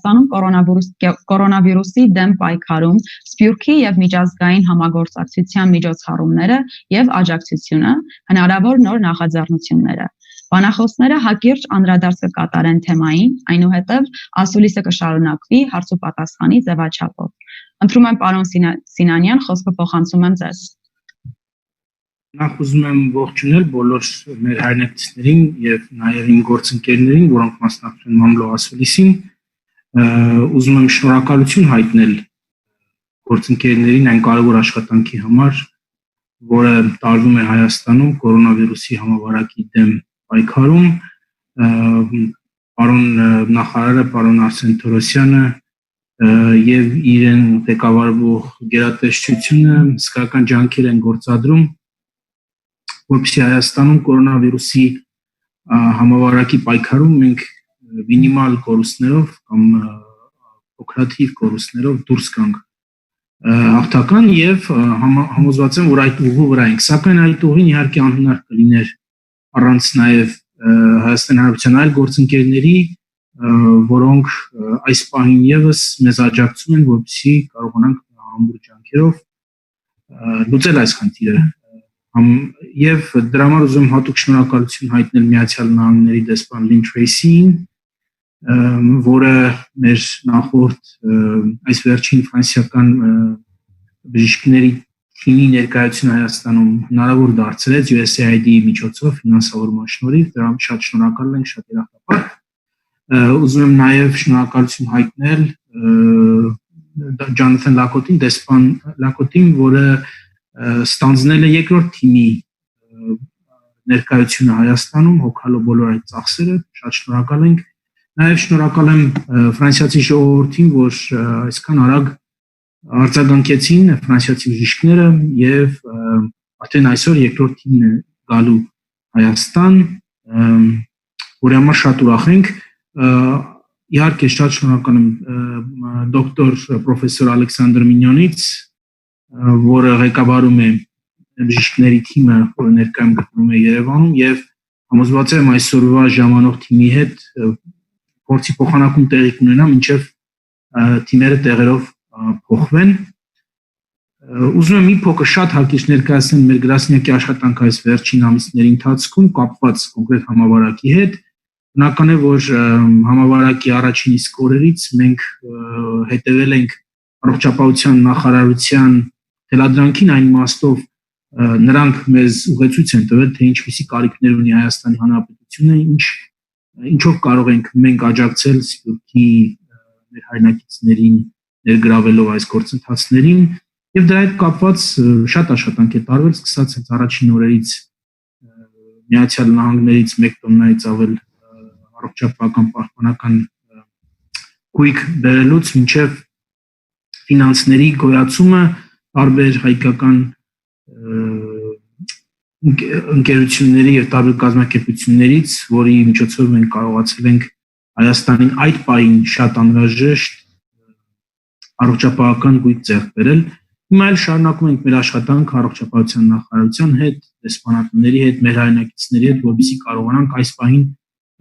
Հայաստանում կորոնավիրուսի դեմ պայքարում սփյուռքի եւ միջազգային համագործակցության միջոցառումները եւ աջակցությունը, հնարավոր նոր նախաձեռնությունները։ Բանախոսները հակիրճ անդրադարձ կկատարեն թեմային, այնուհետև ասուլիսը կշարունակվի հարց ու պատասխանի ձևաչափով։ Ընտրում եմ պարոն Սինանյան, խոսքը փոխանցում եմ ձեզ։ Նախ ուզում եմ ողջունել բոլոր մեր հայրենակիցներին եւ նաեւ իմ գործընկերներին, որոնք մասնակցում են մամլո ասուլիսին։ Ուզում եմ շնորհակալություն հայտնել գործընկերներին այն կարևոր աշխատանքի համար, որը տարվում է Հայաստանում կորոնավիրուսի համավարակի դեմ պայքարում, պարոն նախարարը, պարոն Արսեն Թորոսյանը եւ իրեն ղեկավարող գերատեսչությունը հսկայական ջանքեր են գործադրում, որպեսզի Հայաստանում կորոնավիրուսի համավարակի պայքարում մենք մինիմալ կորուստներով կամ փոքրաթիվ կորուստներով դուրս գանք հաղթական եւ համոզված եմ, որ այդ ուղու վրա ենք, սակայն այդ ուղին իհարկե անհնար կլիներ առանց նաև Հայաստանի Հանրապետության այլ գործընկերների, որոնք այս պահին եւս մեզ աջակցում են, որպեսզի կարողանանք ամբողջ ջանքերով լուծել այս խնդիրը։ Եվ դրա համար ուզում եմ հատուկ շնորհակալություն հայտնել Միացյալ Նահանգների դեսպան Լին Թրեյսիին, որը մեր նախորդ այս վերջին ֆրանսիական բժիշկների թիմի ներկայությունը Հայաստանում հնարավոր դարձրեց USAID-ի միջոցով ֆինանսավորման շնորհիվ, դրա համար շատ շնորհակալ ենք, շատ երախտապար։ Ուզում եմ նաև շնորհակալություն հայտնել Ջոնաթան Լակոտին, որը ստանձնել է երկրորդ թիմի ներկայությունը Հայաստանում, հոգալով բոլոր այդ ծախսերը, շատ շնորհակալ ենք։ Նաև շնորհակալ եմ ֆրանսիացի ժողովրդին, որ այսքան արագ արձագանքեցին ֆրանսիացի բժիշկները եւ արդեն այսօր երկրորդ թիմն է գալու Հայաստան, որի համար շատ ուրախ ենք։ Իհարկե շատ շնորհակալ եմ դոկտոր պրոֆեսոր Ալեքսանդր Մինյոնից, որը ղեկավարում է բժիշկների թիմը, որը ներկայում գտնվում է Երևանում եւ համոզված եմ այսօրվա ժամանող թիմի հետ փորձի փոխանակում տեղի կունենա, մինչև թիմերը տեղերով փոխվեն։ Ուզում եմ մի փոքր շատ հակիրճ ներկայացնել մեր գրասենյակի աշխատանքը այս վերջին ամիսների ընթացքում կապված կոնկրետ համավարակի հետ։ Բնական է, որ համավարակի առաջին իսկ օրերից մենք հետևել ենք առողջապահության նախարարության թելադրանքին այն իմաստով նրանք մեզ ուղեցույց են տվել, թե ինչպիսի կարիքներ ունի Հայաստանի Հանրապետությունը, ինչով կարող ենք մենք աջակցել սփյուռքի մեր հայրենակիցներին ներգրավելով այս գործընթացներին եւ դրա հետ կապված շատ աշխատանք է տարվել, սկսած հենց առաջին օրերից Միացյալ Նահանգներից 1 տոննայից ավել առողջապահական պահպանական գույք բերելուց մինչև ֆինանսների գոյացումը տարբեր հայկական ընկերությունների եւ տարբեր կազմակերպություններից, որի միջոցով մենք կարողացել ենք Հայաստանին այդ պահին շատ անհրաժեշտ առողջապահական գույք ձեռք բերել։ Հիմա էլ շարունակում ենք մեր աշխատանքը առողջապահության նախարարության հետ, դեսպանատների հետ, մեր հայրենակիցների հետ, որպեսզի կարողանանք այս պահին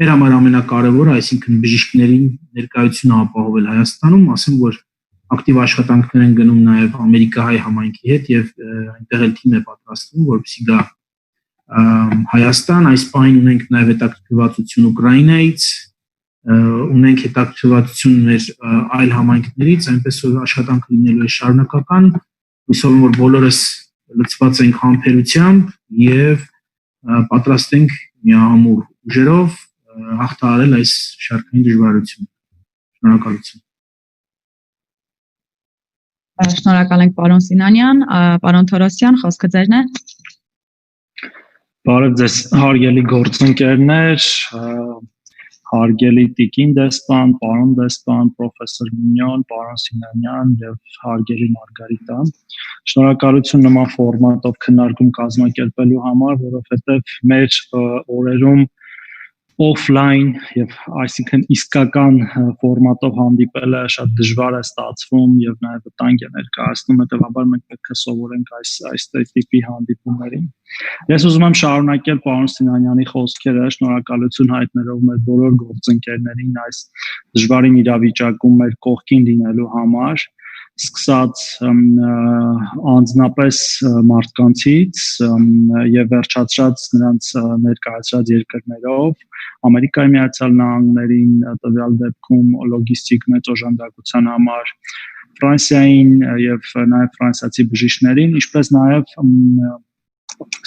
մեր համար ամենակարևորը, այսինքն բժիշկներին ներկայությունը ապահովել Հայաստանում, ասեմ, որ ակտիվ աշխատանքներ են գնում նաև ամերիկահայ համայնքի հետ եւ այնտեղ էլ թիմ է պատրաստվում, որպեսզի գա Հայաստան, այս պահին ունենք նաև հետաքրքրվածություն Ուկրաինայից, ունենք հետաքրքրվածություն մեր այլ համայնքներից, այնպես որ աշխատանքը լինելու է շարունակական, հուսով եմ, որ բոլորս լցված ենք համբերությամբ եւ պատրաստ ենք միահամուռ ուժերով հաղթահարել այս շարքային դժվարությունը։ Շնորհակալություն։ Շնորհակալ ենք պարոն Սինանյան, պարոն Թորոսյան, խոսքը ձերն է։ Բարև ձեզ հարգելի գործընկերներ, հարգելի տիկին դեսպան, պարոն դեսպան, պրոֆեսոր Մինյոն, պարոն Սինանյան եւ հարգելի Մարգարիտա։ Շնորհակալություն նման ֆորմատով քննարկում կազմակերպելու համար, որովհետեւ մեր օրերում օֆլայն եւ այսինքն իսկական ֆորմատով հանդիպելը շատ դժվար է ստացվում եւ նաեւ վտանգ է ներկայացնում, հետեւաբար մենք պետք է սովորենք այս տիպի հանդիպումներին։ Ես ուզում եմ շարունակել պարոն Սինանյանի խոսքերը, շնորհակալություն հայտնելով մեր բոլոր գործընկերներին այս դժվարին իրավիճակում մեր կողքին լինելու համար, սկսած անձնապես մարդկանցից եւ վերջացրած նրանց ներկայացրած երկրներով, Ամերիկայի Միացյալ Նահանգներին, տվյալ դեպքում լոգիստիկ մեծ օժանդակության համար, Ֆրանսիային եւ նաեւ ֆրանսիացի բժիշկներին, ինչպես նաեւ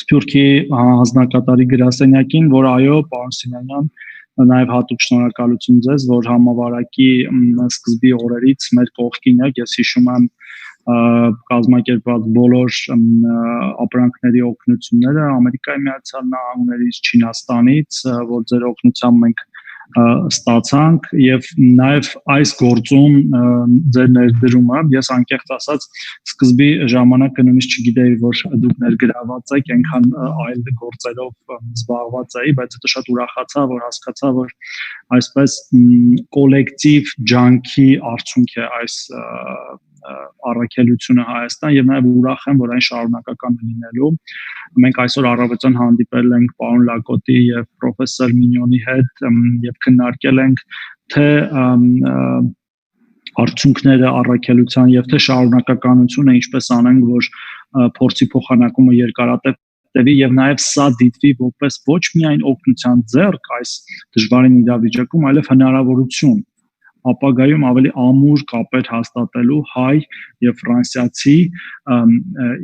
սփյուռքի հանձնակատարի գրասենյակին, որ այո, պարոն Սինանյան, նաև հատուկ շնորհակալություն ձեզ, որ համավարակի սկզբի օրերից մեր կողքին եք, ես հիշում եմ կազմակերպված բոլոր ապրանքների օգնությունները Ամերիկայի Միացյալ Նահանգներից, Չինաստանից, որ ձեր օգնությամբ մենք ստացանք եւ նաեւ այս գործում ձեր ներդրումը, ես անկեղծ ասած սկզբի ժամանակը նույնիսկ չգիտեի, որ դուք ներգրաված եք, այնքան այլ գործերով զբաղված էի, բայց հետո շատ ուրախացա, որ հասկացա, որ այսպես կոլեկտիվ ջանքի արդյունք է այս առաքելությունը Հայաստան եւ նաեւ ուրախ եմ, որ այն շարունակական է լինելու։ Մենք այսօր առավոտյան հանդիպել ենք պարոն Լակոտի եւ պրոֆեսոր Մինյոնի հետ եւ քննարկել ենք թե արդյունքները առաքելության եւ թե շարունակականությունը ինչպես անենք, որ փորձի փոխանակումը երկարատև տևի եւ նաեւ սա դիտվի որպես ոչ միայն օգնության ձեռք այս դժվարին իրավիճակում, այլև հնարավորություն ապագայում ավելի ամուր կապեր հաստատելու հայ եւ ֆրանսիացի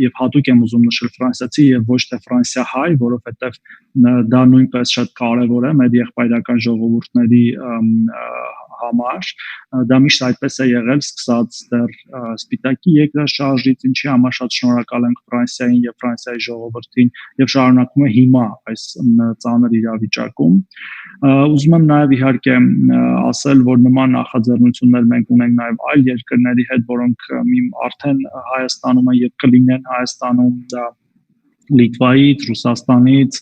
եւ հատուկ եմ ուզում նշել ֆրանսիացի եւ ոչ թե ֆրանսիա-հայ, որովհետեւ դա նույնպես շատ կարեւոր է մեր եղբայրական ժողովուրդների համար, դա միշտ այդպես է եղել, սկսած դեռ Սպիտակի երկրաշարժից, ինչի համար շատ շնորհակալ ենք Ֆրանսիային եւ Ֆրանսիայի ժողովրդին եւ շարունակում է հիմա այս ծանր իրավիճակում։ Ուզում եմ նաեւ իհարկե ասել, որ նման նախաձեռնություններ մենք ունենք նաեւ այլ երկրների հետ, որոնք արդեն Հայաստանում են եւ կլինեն Հայաստանում, դա Լիտվայից, Ռուսաստանից,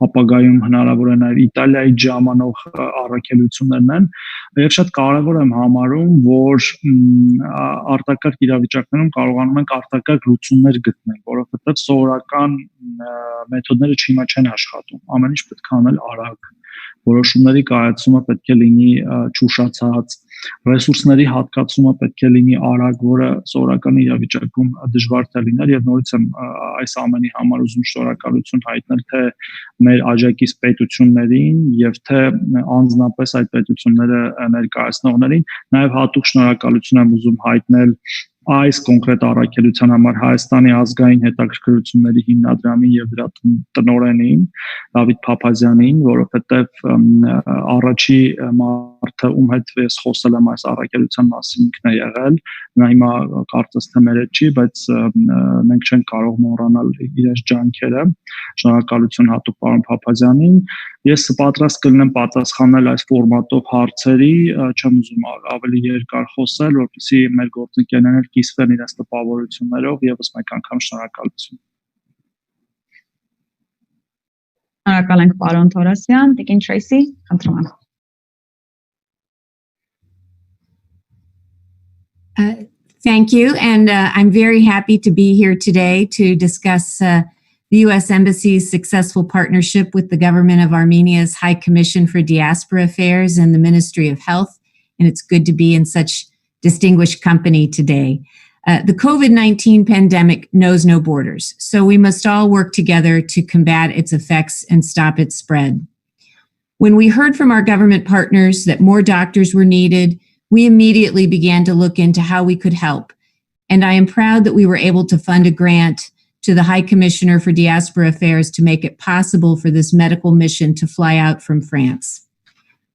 ապագայում հնարավոր է նաև Իտալիայից ժամանող առաքելություններն են, եւ շատ կարեւոր եմ համարում, որ արտակարգ իրավիճակներում կարողանում ենք արտակարգ լուծումներ գտնել, որովհետեւ սովորական մեթոդները չիմա չեն աշխատում, ամեն ինչ պետք է անել արագ, որոշումների կայացումը պետք է լինի ճուշացած, ռեսուրսների հատկացումը պետք է լինի արագ, որը սովորական իրավիճակում դժվար է լինել եւ նորից եմ այս ամենի համար ուզում շնորհակալություն հայտնել թե մեր աջակից պետություններին եւ թե անձնապես այդ պետությունները ներկայացնողներին, նաեւ հատուկ շնորհակալություն եմ ուզում հայտնել այս կոնկրետ առաքելության համար Հայաստանի ազգային հետաքրքրությունների հիմնադրամին եւ դրա տնօրենին Դավիթ Փափազյանին, որովհետեւ առաջի մարդը ում հետ ես խոսել եմ այս առաքելության մասին ինքն է եղել, նա հիմա կարծես թե մեր հետ չի, բայց մենք չենք կարող մոռանալ իր ջանքերը։ Շնորհակալություն հատուկ պարոն Փափազյանին։ Ես պատրաստ կլինեմ պատասխանել այս ֆորմատով հարցերի, չեմ ուզում ավելի երկար խոսել, որպեսզի մեր գործընկերներն կիսվեն իրենց տպավորություններով, եւս մեկ անգամ շնորհակալություն։ Շնորհակալ ենք պարոն Թորասյան, Տիկին Թրեյսի, խնդրում եմ։ Thank you, and I'm very happy to be here today to discuss the U.S. Embassy's successful partnership with the government of Armenia's High Commission for Diaspora Affairs and the Ministry of Health, and it's good to be in such distinguished company today. The COVID-19 pandemic knows no borders, so we must all work together to combat its effects and stop its spread. When we heard from our government partners that more doctors were needed, we immediately began to look into how we could help, and I am proud that we were able to fund a grant to the High Commissioner for Diaspora Affairs to make it possible for this medical mission to fly out from France.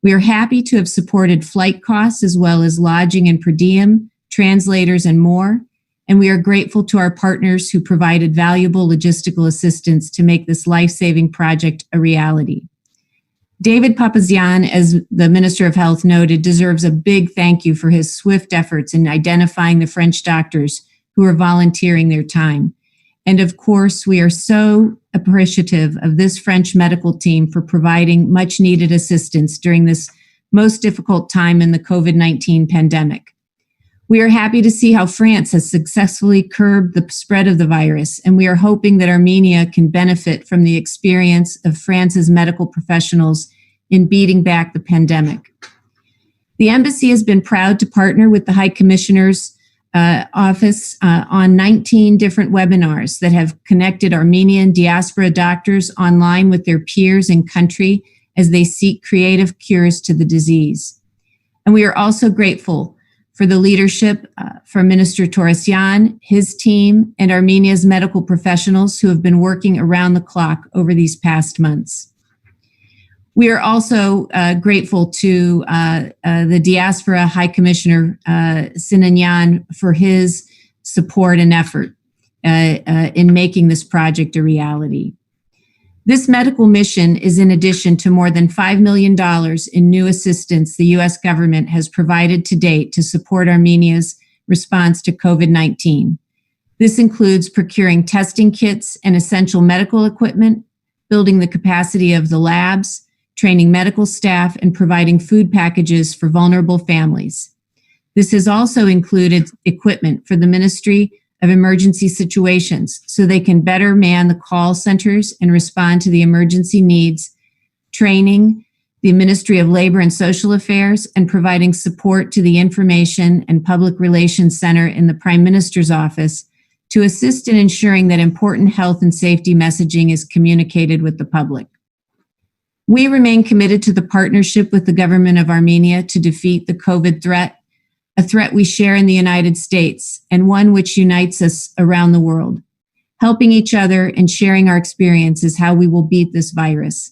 We are happy to have supported flight costs as well as lodging and per diem, translators, and more, and we are grateful to our partners who provided valuable logistical assistance to make this life-saving project a reality. David Papazian, as the Minister of Health noted, deserves a big thank you for his swift efforts in identifying the French doctors who are volunteering their time. And of course, we are so appreciative of this French medical team for providing much needed assistance during this most difficult time in the COVID-19 pandemic. We are happy to see how France has successfully curbed the spread of the virus, and we are hoping that Armenia can benefit from the experience of France's medical professionals in beating back the pandemic. The embassy has been proud to partner with the High Commissioner's office on 19 different webinars that have connected Armenian diaspora doctors online with their peers in country as they seek creative cures to the disease. And we are also grateful for the leadership from Minister Torresyan, his team, and Armenia's medical professionals who have been working around the clock over these past months. We are also grateful to the Diaspora High Commissioner Sinanyan for his support and effort in making this project a reality. This medical mission is in addition to more than $5 million in new assistance the U.S. government has provided to date to support Armenia's response to COVID-19. This includes procuring testing kits and essential medical equipment, building the capacity of the labs, training medical staff, and providing food packages for vulnerable families. This has also included equipment for the Ministry of Emergency Situations so they can better man the call centers and respond to the emergency needs, training the Ministry of Labor and Social Affairs, and providing support to the Information and Public Relations Center in the Prime Minister's office to assist in ensuring that important health and safety messaging is communicated with the public. We remain committed to the partnership with the government of Armenia to defeat the COVID threat, a threat we share in the United States and one which unites us around the world. Helping each other and sharing our experience is how we will beat this virus.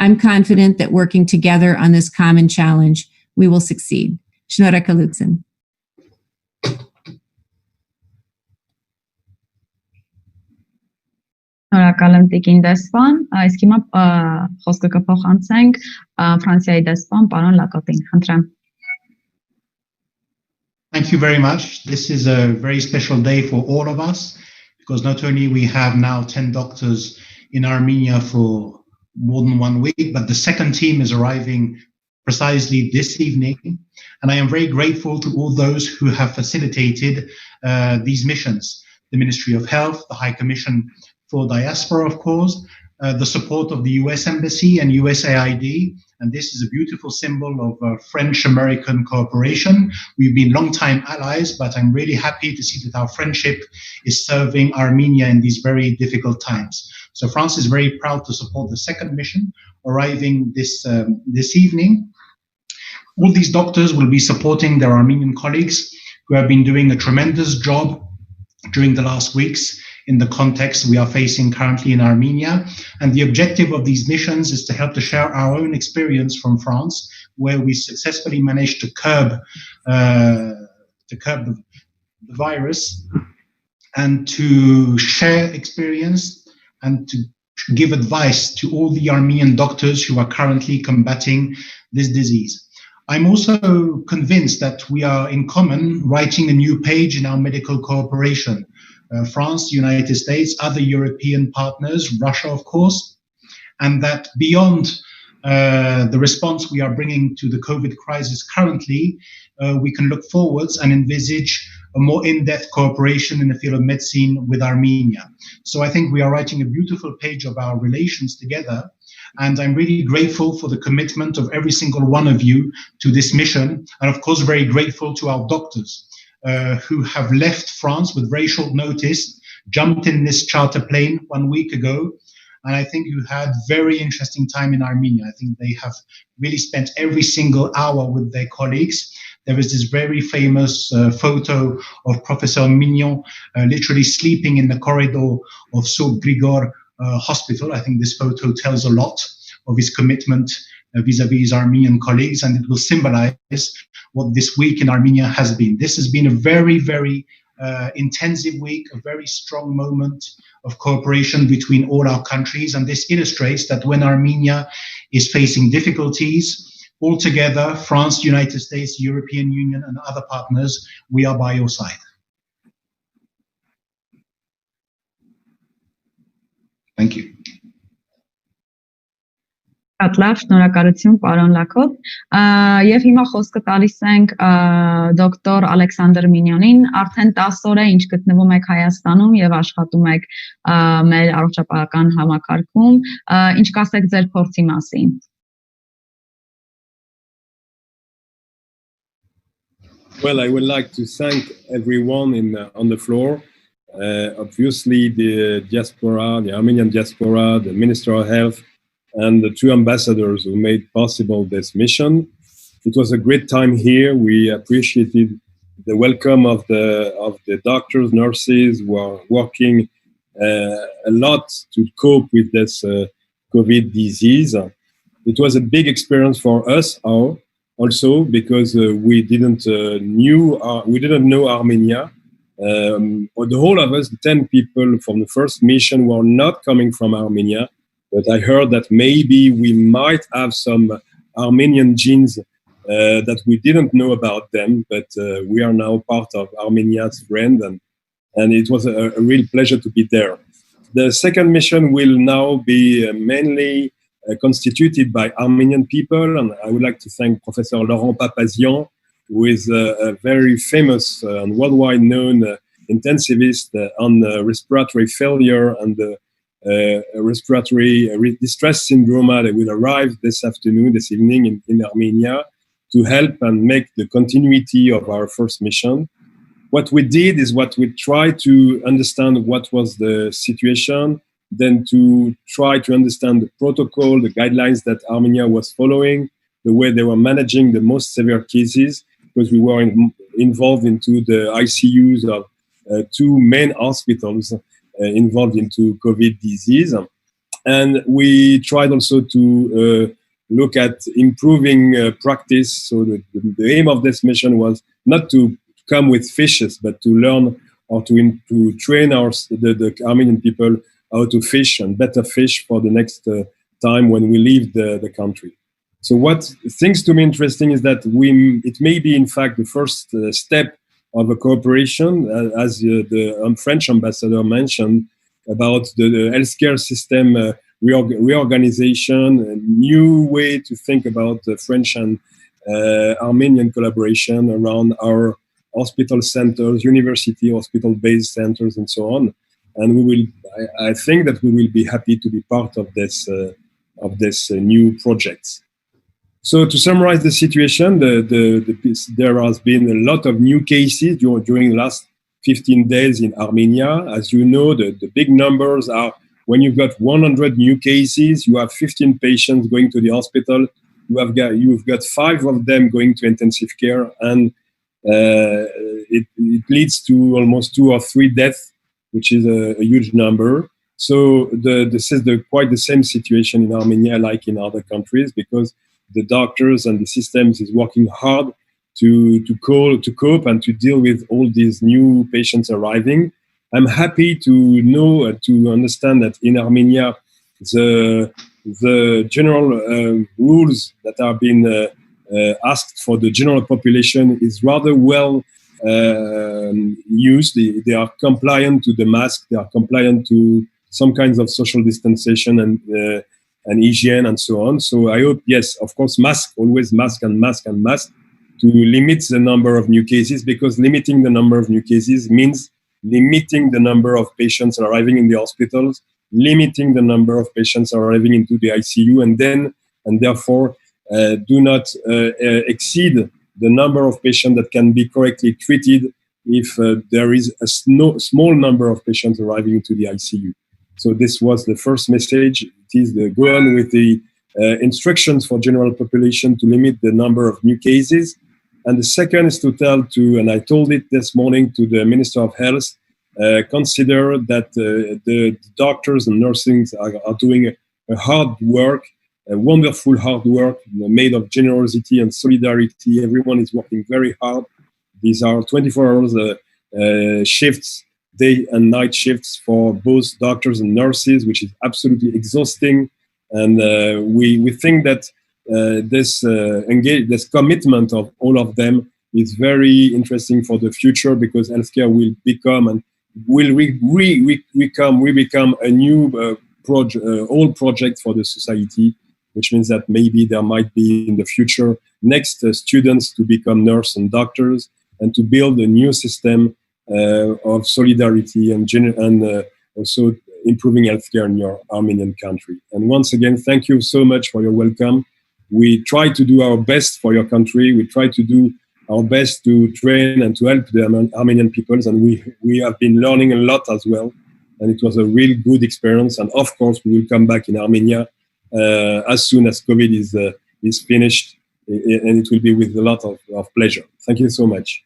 I'm confident that working together on this common challenge, we will succeed. Շնորհակալություն. Շնորհակալ եմ Տիկին դեսպան, իսկ հիմա խոսքը կփոխանցենք Ֆրանսիայի դեսպան պարոն Լակոտին, խնդրեմ. Thank you very much. This is a very special day for all of us because not only we have now 10 doctors in Armenia for more than 1 week, but the second team is arriving precisely this evening. And I am very grateful to all those who have facilitated these missions. The Ministry of Health, the High Commission for Diaspora, of course, the support of the US Embassy and USAID. And this is a beautiful symbol of French-American cooperation. We've been long-time allies, but I'm really happy to see that our friendship is serving Armenia in these very difficult times. So France is very proud to support the second mission arriving this evening. All these doctors will be supporting their Armenian colleagues who have been doing a tremendous job during the last weeks in the context we are facing currently in Armenia. And the objective of these missions is to help to share our own experience from France, where we successfully managed to curb the virus, and to share experience and to give advice to all the Armenian doctors who are currently combating this disease. I'm also convinced that we are in common writing a new page in our medical cooperation. France, the United States, other European partners, Russia, of course, and that beyond the response we are bringing to the COVID crisis currently, we can look forwards and envisage a more in-depth cooperation in the field of medicine with Armenia. So I think we are writing a beautiful page of our relations together, and I'm really grateful for the commitment of every single one of you to this mission, and of course very grateful to our doctors who have left France with very short notice, jumped in this charter plane 1 week ago, and I think you had very interesting time in Armenia. I think they have really spent every single hour with their colleagues. There is this very famous photo of Professor Mignon literally sleeping in the corridor of Saint Grigor Hospital. I think this photo tells a lot of his commitment vis-à-vis his Armenian colleagues, and it will symbolize what this week in Armenia has been. This has been a very, very intensive week, a very strong moment of cooperation between all our countries, and this illustrates that when Armenia is facing difficulties, all together, France, United States, European Union, and other partners, we are by your side. Thank you. Լավ, շնորհակալություն պարոն Լակոտ։ Եվ հիմա խոսքը տալիս ենք դոկտոր Ալեքսանդր Մինյոնին, արդեն 10 օր է ինչ գտնվում եք Հայաստանում եւ աշխատում եք մեր առողջապահական համակարգում, ինչ կասեք ձեր փորձի մասին։ Well, I would like to thank everyone on the floor. Obviously the diaspora, the Armenian diaspora, the Minister of Health, and the 2 ambassadors who made possible this mission. It was a great time here. We appreciated the welcome of the doctors, nurses who are working a lot to cope with this COVID disease. It was a big experience for us also because we didn't know Armenia. The whole of us, 10 people from the first mission, were not coming from Armenia. But I heard that maybe we might have some Armenian genes that we didn't know about them, but we are now part of Armenia's friend, and it was a real pleasure to be there. The second mission will now be mainly constituted by Armenian people, and I would like to thank Professor Laurent Papazian, who is a very famous and worldwide known intensivist on respiratory failure and respiratory distress syndrome that will arrive this evening in Armenia to help and make the continuity of our first mission. What we did is we tried to understand what was the situation, then to try to understand the protocol, the guidelines that Armenia was following, the way they were managing the most severe cases, because we were involved into the ICUs of 2 main hospitals involved into COVID disease. And we tried also to look at improving practice. So the aim of this mission was not to come with fishes, but to learn or to train the Armenian people how to fish and better fish for the next time when we leave the country. So what seems to me interesting is that it may be in fact the first step of a cooperation, as the French ambassador mentioned, about the healthcare system reorganization, a new way to think about the French and Armenian collaboration around our hospital centers, university hospital-based centers, and so on. And I think that we will be happy to be part of this new project. So to summarize the situation, there has been a lot of new cases during the last 15 days in Armenia. As you know, the big numbers are when you've got 100 new cases, you have 15 patients going to the hospital. You've got 5 of them going to intensive care, and it leads to almost 2 or 3 deaths, which is a huge number. So this is quite the same situation in Armenia like in other countries, because the doctors and the systems is working hard to cope and to deal with all these new patients arriving. I'm happy to know and to understand that in Armenia, the general rules that are being asked for the general population is rather well used. They are compliant to the mask. They are compliant to some kinds of social distanciation and hygiene and so on. So I hope, yes, of course, always mask to limit the number of new cases, because limiting the number of new cases means limiting the number of patients arriving in the hospitals, limiting the number of patients arriving into the ICU, and therefore do not exceed the number of patients that can be correctly treated if there is a small number of patients arriving into the ICU. So this was the first message. It is go on with the instructions for general population to limit the number of new cases. And the second is to and I told it this morning to the Minister of Health, consider that the doctors and nurses are doing a hard work, a wonderful hard work made of generosity and solidarity. Everyone is working very hard. These are 24 hours shifts, day and night shifts for both doctors and nurses, which is absolutely exhausting. And we think that this commitment of all of them is very interesting for the future, because healthcare will become a new all projects for the society, which means that maybe there might be in the future next students to become nurses and doctors, and to build a new system of solidarity and also improving healthcare in your Armenian country. And once again, thank you so much for your welcome. We try to do our best for your country. We try to do our best to train and to help the Armenian peoples, and we have been learning a lot as well. And it was a real good experience. And of course, we will come back in Armenia as soon as COVID is finished, and it will be with a lot of pleasure. Thank you so much.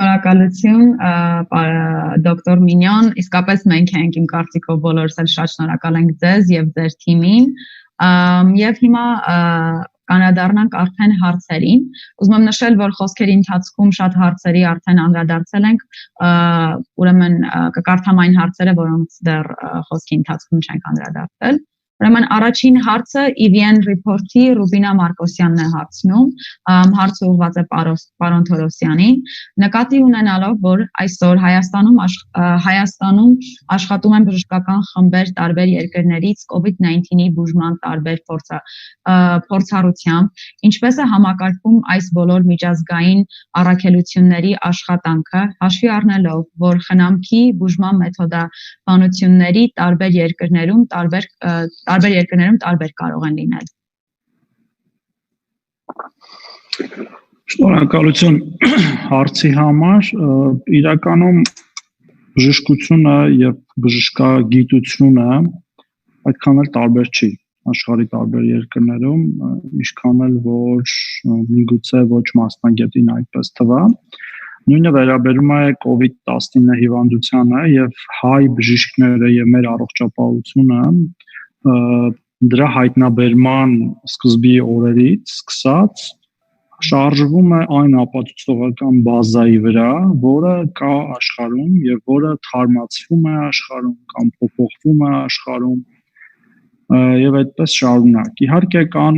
Շնորհակալություն դոկտոր Մինյան, իսկապես մենք ենք իմ կարծիքով բոլորս էլ շատ շնորհակալ ենք ձեզ եւ ձեր թիմին, եւ հիմա կանադառնանք արդեն հարցերին։ Ուզում եմ նշել, որ խոսքերի ընթացքում շատ հարցերի արդեն անդրադարձել ենք, ուրեմն կկարդամ այն հարցերը, որոնց դեռ խոսքի ընթացքում չենք անդրադարձել։ Ուրեմն առաջին հարցը EVN report-ի Ռուբինա Մարկոսյանն է հարցնում, հարցը ուղղված է պարոն Թորոսյանին, նկատի ունենալով, որ այսօր Հայաստանում աշխատում են բժշկական խմբեր տարբեր երկրներից COVID-19-ի բուժման տարբեր փորձառությամբ, ինչպես է համակարգվում այս բոլոր միջազգային առաքելությունների աշխատանքը, հաշվի առնելով, որ խնամքի բուժման մեթոդաբանությունների տարբեր երկրներում տարբեր կարող են լինել։ Շնորհակալություն հարցի համար, իրականում բժշկությունը եւ բժշկագիտությունը այդքան էլ տարբեր չի աշխարհի տարբեր երկրներում, ինչքան էլ որ միգուցե ոչ մասնագետին այդպես թվա։ Նույնը վերաբերում է COVID-19 հիվանդությանը եւ հայ բժիշկները եւ մեր առողջապահությունը դրա հայտնաբերման սկզբի օրերից սկսած շարժվում է այն ապացուցողական բազայի վրա, որը կա աշխարհում եւ որը թարմացվում է աշխարհում կամ փոփոխվում է աշխարհում եւ այդպես շարունակ։ Իհարկե կան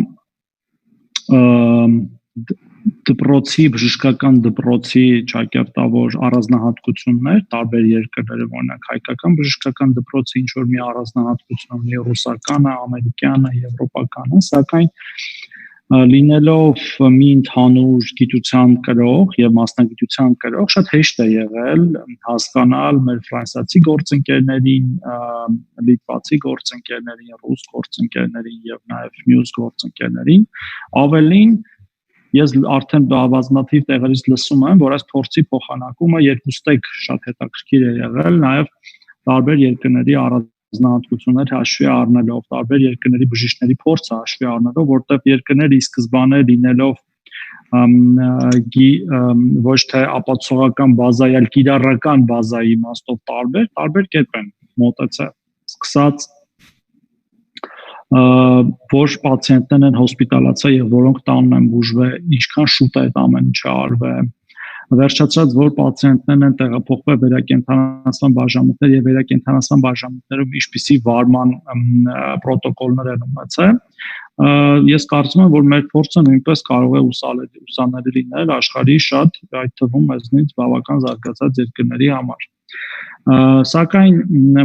դպրոցի բժշկական դպրոցի ճակերտավոր առանձնահատկություններ տարբեր երկրներում, օրինակ հայկական բժշկական դպրոցը ինչ որ մի առանձնահատկություն ունի, ռուսականը, ամերիկյանը, եվրոպականը, սակայն լինելով մի ընդհանուր գիտության կրող եւ մասնագիտության կրող շատ հեշտ է եղել հասկանալ մեր ֆրանսիացի գործընկերներին, լիտվացի գործընկերներին, ռուս գործընկերներին եւ նաեւ մյուս գործընկերներին, ավելին ես արդեն բազմաթիվ տեղերից լսում եմ, որ այս փորձի փոխանակումը երկուստեք շատ հետաքրքիր է եղել, նաև տարբեր երկրների առանձնահատկություններ հաշվի առնելով, տարբեր երկրների բժիշկների փորձը հաշվի առնելով, որտեղ երկրները ի սկզբանե լինելով ոչ թե ապացուցողական բազայի, այլ կիրառական բազայի իմաստով տարբեր կերպ են մոտեցել, սկսած որ պացիենտներն են հոսպիտալացել եւ որոնք տանն են բուժվել, ինչքան շուտ է այդ ամեն ինչը արվել, վերջացած որ պացիենտներն են տեղափոխվել վերակենդանացման բաժանմունքներ եւ վերակենդանացման բաժանմունքներում ինչպիսի վարման պրոտոկոլներ են ունեցել, ես կարծում եմ, որ մեր փորձը նույնպես կարող է ուսանելի լինել աշխարհի շատ, այդ թվում մեզնից բավական զարգացած երկրների համար։ Սակայն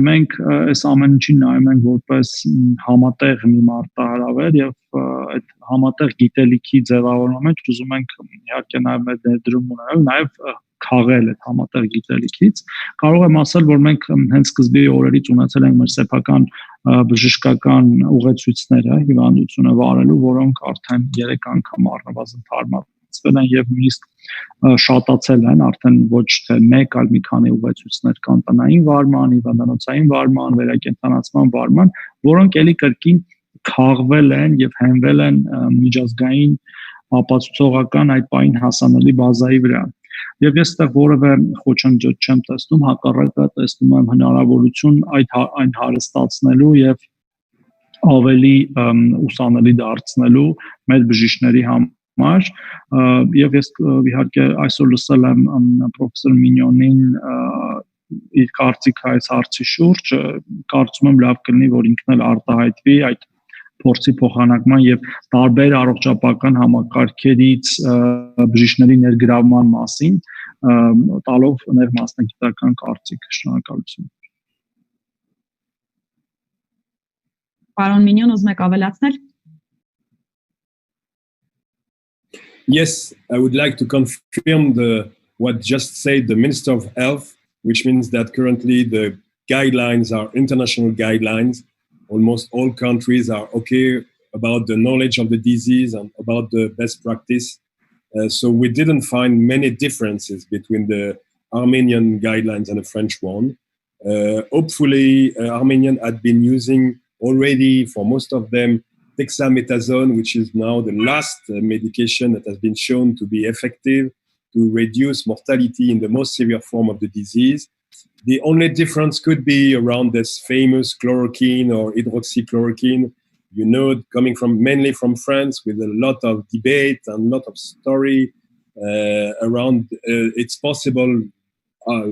մենք այս ամեն ինչին նայում ենք որպես համատեղ մի մարտահրավեր եւ այդ համատեղ գիտելիքի ձևավորման մեջ ուզում ենք իհարկե նաեւ մեր ներդրում ունենալ, նաեւ քաղել այդ համատեղ գիտելիքից։ Կարող եմ ասել, որ մենք հենց սկզբի օրերից ունեցել ենք մեր սեփական բժշկական ուղեցույցները հիվանդությունը վարելու, որոնք արդեն 3 անգամ առնվազն թարմացվել են եւ նույնիսկ շատացել են, արդեն ոչ թե մեկ, այլ մի քանի ուղեցույցներ կան տնային վարման, հիվանդանոցային վարման, վերակենդանացման վարման, որոնք էլի կրկին քաղվել են եւ հենվել են միջազգային ապացուցողական այդ պայն հասանելի բազայի վրա։ Եվ ես այդտեղ որևէ խոչընդոտ չեմ տեսնում, հակառակը տեսնում եմ հնարավորություն այն հարստացնելու եւ ավելի ուսանելի դարձնելու մեր բժիշկների համար եւ ես իհարկե այսօր լսել եմ պրոֆեսոր Մինյոնին իր կարծիքը այս հարցի շուրջ, կարծում եմ լավ կլինի, որ ինքն էլ արտահայտվի այդ փորձի փոխանակման եւ տարբեր առողջապահական համակարգերից բժիշկների ներգրավման մասին, տալով ներմասնագիտական կարծիք։ Շնորհակալություն։ Պարոն Մինյոն, ուզում եք ավելացնել։ Yes, I would like to confirm what just said the Minister of Health, which means that currently the guidelines are international guidelines. Almost all countries are okay about the knowledge of the disease and about the best practice. So we didn't find many differences between the Armenian guidelines and the French one. Hopefully, Armenian had been using already for most of them dexamethasone, which is now the last medication that has been shown to be effective to reduce mortality in the most severe form of the disease. The only difference could be around this famous chloroquine or hydroxychloroquine, you know, coming mainly from France, with a lot of debate and a lot of story around its possible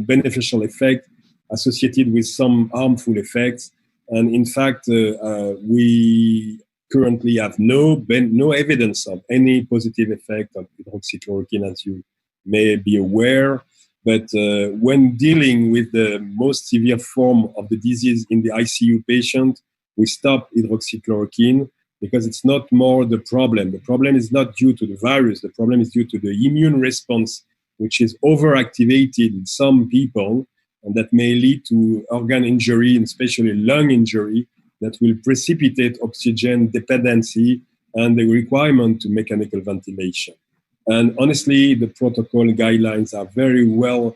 beneficial effect associated with some harmful effects. And in fact, we currently have no evidence of any positive effect of hydroxychloroquine, as you may be aware. But when dealing with the most severe form of the disease in the ICU patient, we stop hydroxychloroquine because it's not more the problem. The problem is not due to the virus. The problem is due to the immune response, which is overactivated in some people, and that may lead to organ injury, and especially lung injury, that will precipitate oxygen dependency and the requirement to mechanical ventilation. And honestly, the protocol guidelines are very well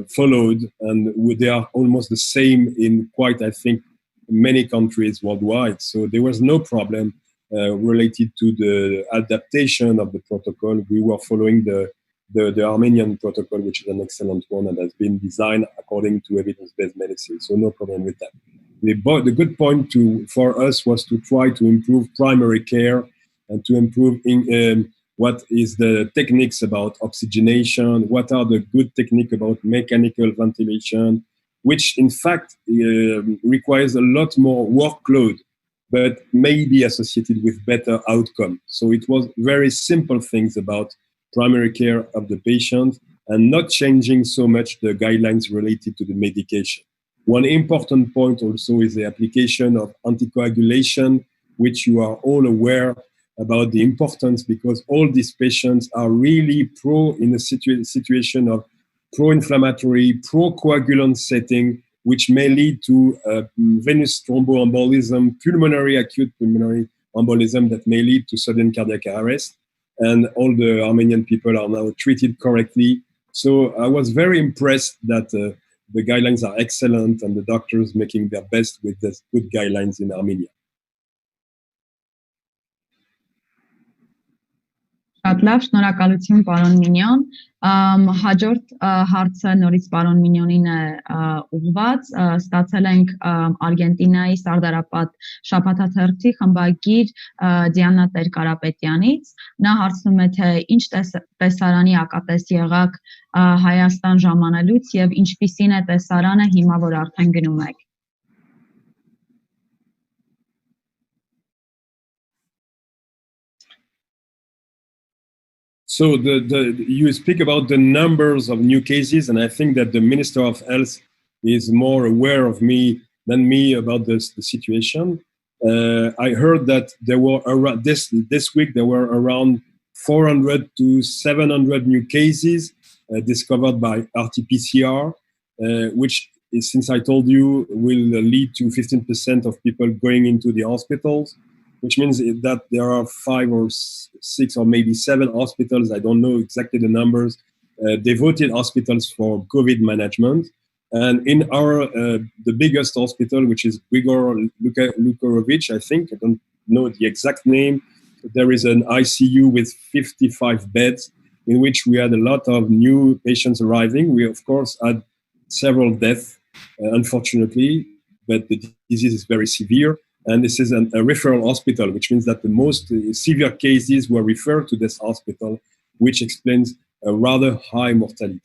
followed, and they are almost the same in quite, I think, many countries worldwide. So there was no problem related to the adaptation of the protocol. We were following the Armenian protocol, which is an excellent one and has been designed according to evidence-based medicine. So no problem with that. The good point for us was to try to improve primary care and to improve what is the techniques about oxygenation, what are the good techniques about mechanical ventilation, which in fact requires a lot more workload, but may be associated with better outcome. So it was very simple things about primary care of the patient and not changing so much the guidelines related to the medication. One important point also is the application of anticoagulation, which you are all aware about the importance, because all these patients are really in a situation of pro-inflammatory, pro-coagulant setting, which may lead to venous thromboembolism, acute pulmonary embolism that may lead to sudden cardiac arrest. And all the Armenian people are now treated correctly. So I was very impressed that the guidelines are excellent and the doctors making their best with the good guidelines in Armenia. Շատ լավ, շնորհակալություն պարոն Մինյոն։ Հաջորդ հարցը նորից պարոն Մինյոնին է ուղղված։ Ստացել ենք Արգենտինայի Սարդարապատ շաբաթաթերթի խմբագիր Դիանա Տեր-Կարապետյանից։ Նա հարցնում է, թե ինչ տեսարանի ակատես եղաք Հայաստան ժամանելուց եւ ինչպիսին է տեսարանը հիմա, որ արդեն գնում եք։ So you speak about the numbers of new cases, and I think that the Minister of Health is more aware of than me about the situation. I heard that there were around this week there were around 400 to 700 new cases discovered by RT-PCR, which is, since I told you, will lead to 15% of people going into the hospitals, which means that there are 5 or 6 or maybe 7 hospitals, I don't know exactly the numbers, devoted hospitals for COVID management. And in our, the biggest hospital, which is Grigor Lukarovich, I think, I don't know the exact name, there is an ICU with 55 beds in which we had a lot of new patients arriving. We, of course, had several deaths, unfortunately, but the disease is very severe. And this is a referral hospital, which means that the most severe cases were referred to this hospital, which explains a rather high mortality.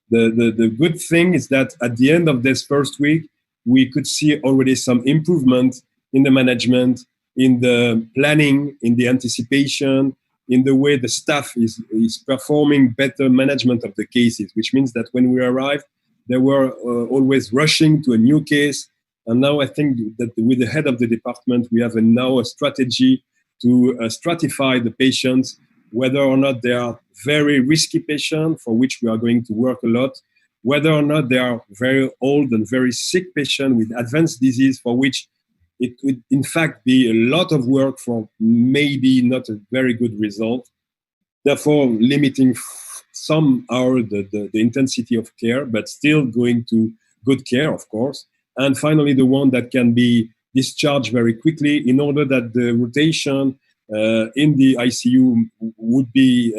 The good thing is that at the end of this first week, we could see already some improvement in the management, in the planning, in the anticipation, in the way the staff is performing better management of the cases, which means that when we arrived, they were always rushing to a new case. And now I think that with the head of the department, we have now a strategy to stratify the patients, whether or not they are very risky patients, for which we are going to work a lot, whether or not they are very old and very sick patients with advanced disease, for which it would in fact be a lot of work for maybe not a very good result, therefore limiting somehow the intensity of care, but still going to good care, of course. And finally, the one that can be discharged very quickly in order that the rotation in the ICU would be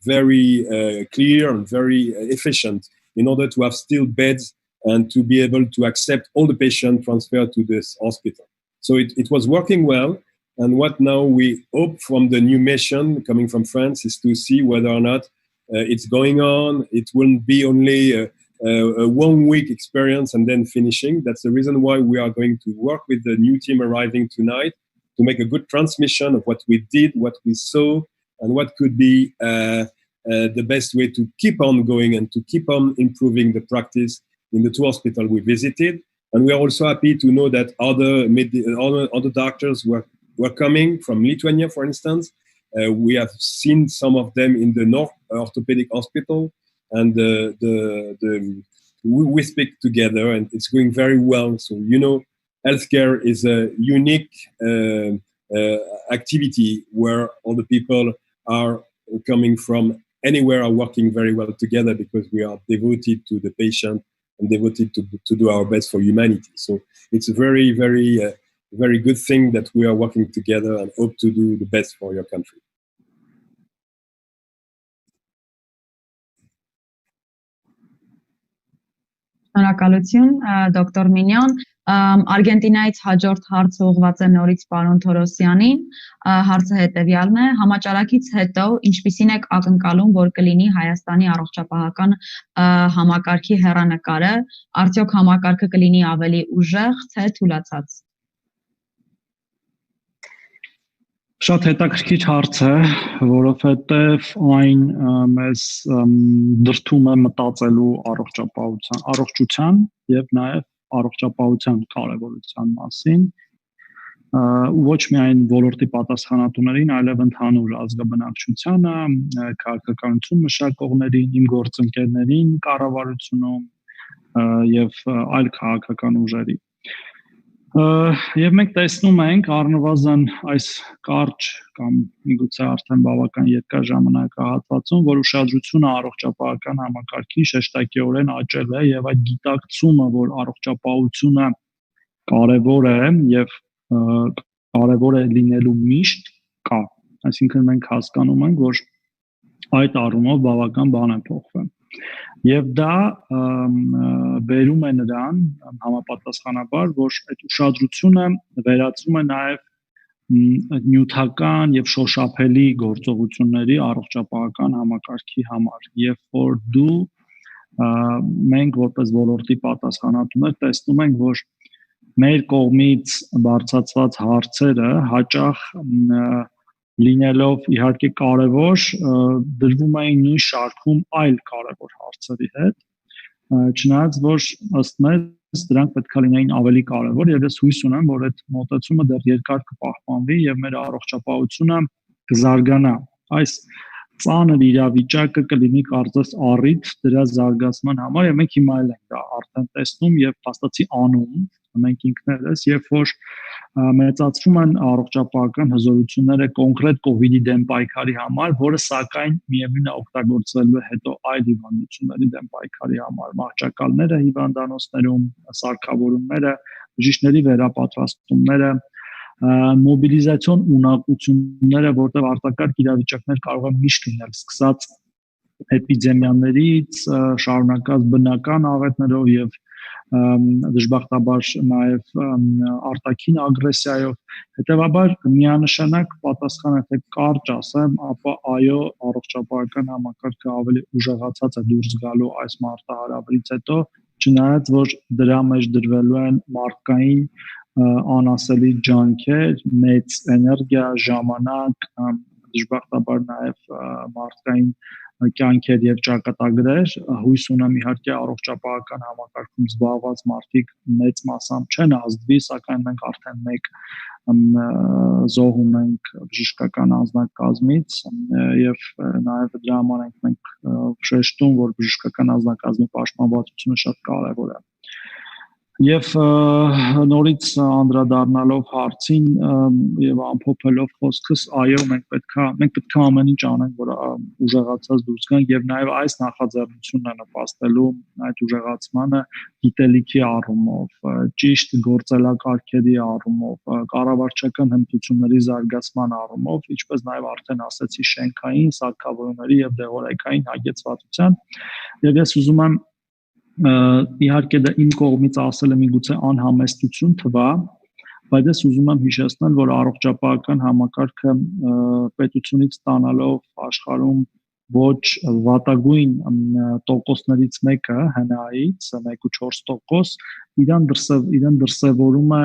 very clear and very efficient in order to have still beds and to be able to accept all the patients transferred to this hospital. So it was working well. And what now we hope from the new mission coming from France is to see whether or not it's going on. It won't be only a 1 week experience and then finishing. That's the reason why we are going to work with the new team arriving tonight to make a good transmission of what we did, what we saw, and what could be the best way to keep on going and to keep on improving the practice in the 2 hospitals we visited. And we are also happy to know that other doctors were coming from Lithuania, for instance. We have seen some of them in the North Orthopedic Hospital, and we speak together, and it's going very well. So, healthcare is a unique activity where all the people are coming from anywhere are working very well together because we are devoted to the patient and devoted to do our best for humanity. So it's a very, very, very good thing that we are working together and hope to do the best for your country. Շնորհակալություն, դոկտոր Մինյան։ Արգենտինայից հաջորդ հարցը ուղղված է նորից պարոն Թորոսյանին։ Հարցը հետևյալն է. Համաճարակից հետո ինչպիսին եք ակնկալում, որ կլինի Հայաստանի առողջապահական համակարգի հեռանկարը, արդյոք համակարգը կլինի ավելի ուժեղ, թե թուլացած։ Շատ հետաքրքիր հարց է, որովհետև այն մեզ դրդում է մտածելու առողջության եւ նաեւ առողջապահության կարեւորության մասին, ոչ միայն ոլորտի պատասխանատուներին, այլև ընդհանուր ազգաբնակչությանը, քաղաքականություն մշակողներին, իմ գործընկերներին, կառավարությունում եւ այլ քաղաքական ուժերի։ Եվ մենք տեսնում ենք առնվազն այս կարճ կամ միգուցե արդեն բավական երկար ժամանակահատվածում, որ ուշադրությունը առողջապահական համակարգին շեշտակիորեն աճել է եւ այդ գիտակցումը, որ առողջապահությունը կարեւոր է եւ կարեւոր է լինելու միշտ կա։ Այսինքն մենք հասկանում ենք, որ այդ առումով բավական բան է փոխվել։ Եվ դա բերում է նրան համապատասխանաբար, որ այդ ուշադրությունը վերածվում է նաև նյութական եւ շոշափելի գործողությունների առողջապահական համակարգի համար, երբ որ մենք որպես ոլորտի պատասխանատուներ տեսնում ենք, որ մեր կողմից բարձրացված հարցերը հաճախ լինելով իհարկե կարևոր, դրվում էին նույն շարքում այլ կարևոր հարցերի հետ, չնայած որ ըստ մեզ դրանք պետք է լինեին ավելի կարևոր, եւ ես հույս ունեմ, որ այդ մոտեցումը դեռ երկար կպահպանվի եւ մեր առողջապահությունը կզարգանա։ Այս ծանր իրավիճակը կլինի կարծես առիթ դրա զարգացման համար, եւ մենք հիմա էլ ենք դա արդեն տեսնում եւ փաստացի անում մենք ինքներս, երբ որ մեծացվում են առողջապահական հզորությունները կոնկրետ կոവിഡ്ի դեմ պայքարի համար, որը սակայն միևնույն է օգտագործելու հետո այլ հիվանդությունների դեմ պայքարի համար, մահճակալները հիվանդանոցներում, սարքավորումները, բժիշկների վերապատրաստումները, մոբիլիզացիոն ունակությունները, որտեղ արտակարգ իրավիճակներ կարող են միշտ լինել, սկսած էպիդեմիաներից, շարունակած բնական աղետներով եւ դժբախտաբար նաև արտաքին ագրեսիայով, հետևաբար միանշանակ պատասխանը թե կարճ ասեմ, ապա այո, առողջապահական համակարգը ավելի ուժեղացած է դուրս գալու այս մարտահրավերից հետո, չնայած որ դրա մեջ դրվելու են մարդկային անասելի ջանքեր, մեծ էներգիա, ժամանակ, դժբախտաբար նաև մարդկային կյանքեր եւ ճակատագրեր, հույս ունեմ իհարկե առողջապահական համակարգում զբաղված մարդիկ մեծ մասամբ չեն ազդվի, սակայն մենք արդեն մեկ զոհ ունենք բժշկական անձնակազմից եւ նաեւ դրա համար մենք շեշտում, որ բժշկական անձնակազմի պաշտպանվածությունը շատ կարեւոր է։ Եվ նորից անդրադառնալով հարցին եւ ամփոփելով խոսքս, այո, մենք պետք է ամեն ինչ անենք, որ ուժեղացած դուրս գանք եւ նաեւ այս նախաձեռնությունն է նպաստելու այդ ուժեղացմանը գիտելիքի առումով, ճիշտ գործելակարգերի առումով, կառավարչական հմտությունների զարգացման առումով, ինչպես նաեւ արդեն ասացի, շենքային, սարքավորումների եւ դեղորայքային հագեցվածության։ Եվ ես ուզում եմ իհարկե դա իմ կողմից ասել եմ միգուցե անհամեստություն թվա, բայց ես ուզում եմ հիշեցնել, որ առողջապահական համակարգը պետությունից ստանալով աշխարհում ոչ վատագույն տոկոսներից մեկը հնայից 1.4% իրեն դրսևորում է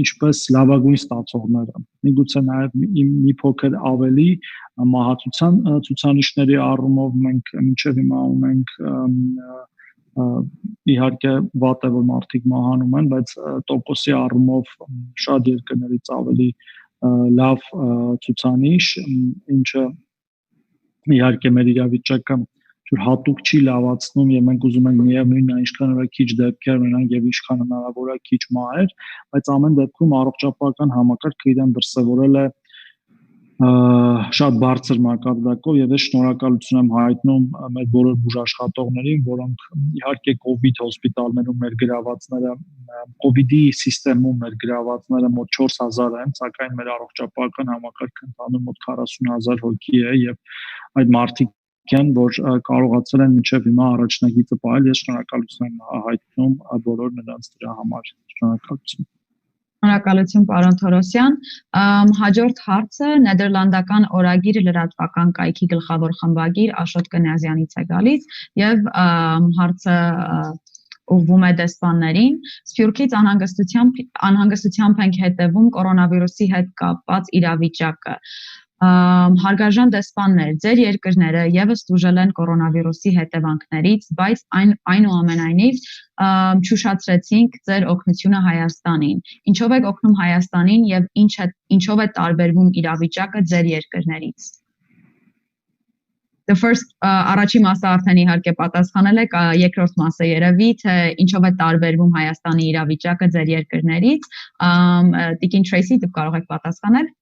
ինչպես լավագույն ստացողները։ Միգուցե նաև մի փոքր ավելի մահացության ցուցանիշների առումով մենք մինչև հիմա ունենք իհարկե վատ է, որ մարդիկ մահանում են, բայց տոկոսի առումով շատ երկրներից ավելի լավ ցուցանիշ, ինչը իհարկե մեր իրավիճակը հատուկ չի լավացնում եւ մենք ուզում ենք միևնույնն այնքան քիչ դեպքեր ունենանք եւ ինչքան հնարավոր է քիչ մահեր, բայց ամեն դեպքում առողջապահական համակարգը իրեն դրսևորել է շատ բարձր մակարդակով եւ ես շնորհակալություն եմ հայտնում մեր բոլոր բուժաշխատողներին, որոնք իհարկե COVID հոսպիտալներում ներգրավվածները, COVID-ի համակարգում ներգրավվածները մոտ 4000 են, սակայն մեր առողջապահական համակարգը ընդհանուր մոտ 40000 հոգի է եւ այդ մարդիկ են, որ կարողացել են մինչեւ հիմա առաջնագիծը պահել, ես շնորհակալություն եմ հայտնում բոլոր նրանց դրա համար, շնորհակալություն։ Շնորհակալություն, պարոն Թորոսյան։ Հաջորդ հարցը Նեդերլանդական օրագիր լրատվական կայքի գլխավոր խմբագիր Աշոտ Կնյազյանից է գալիս եւ հարցը ուղղվում է դեսպաններին։ Սփյուռքից անհանգստությամբ ենք հետևում կորոնավիրուսի հետ կապված իրավիճակը։ Հարգարժան դեսպաններ, ձեր երկրները եւս տուժել են կորոնավիրուսի հետևանքներից, բայց այնուամենայնիվ չուշացրեցինք ձեր օգնությունը Հայաստանին։ Ինչով եք օգնում Հայաստանին եւ ինչով է տարբերվում իրավիճակը ձեր երկրներից։ Առաջին մասը արդեն իհարկե պատասխանել եք, երկրորդ մասը երևի թե ինչով է տարբերվում Հայաստանի իրավիճակը ձեր երկրներից։ Տիկին Թրեյսի, դուք կարող եք պատասխանել։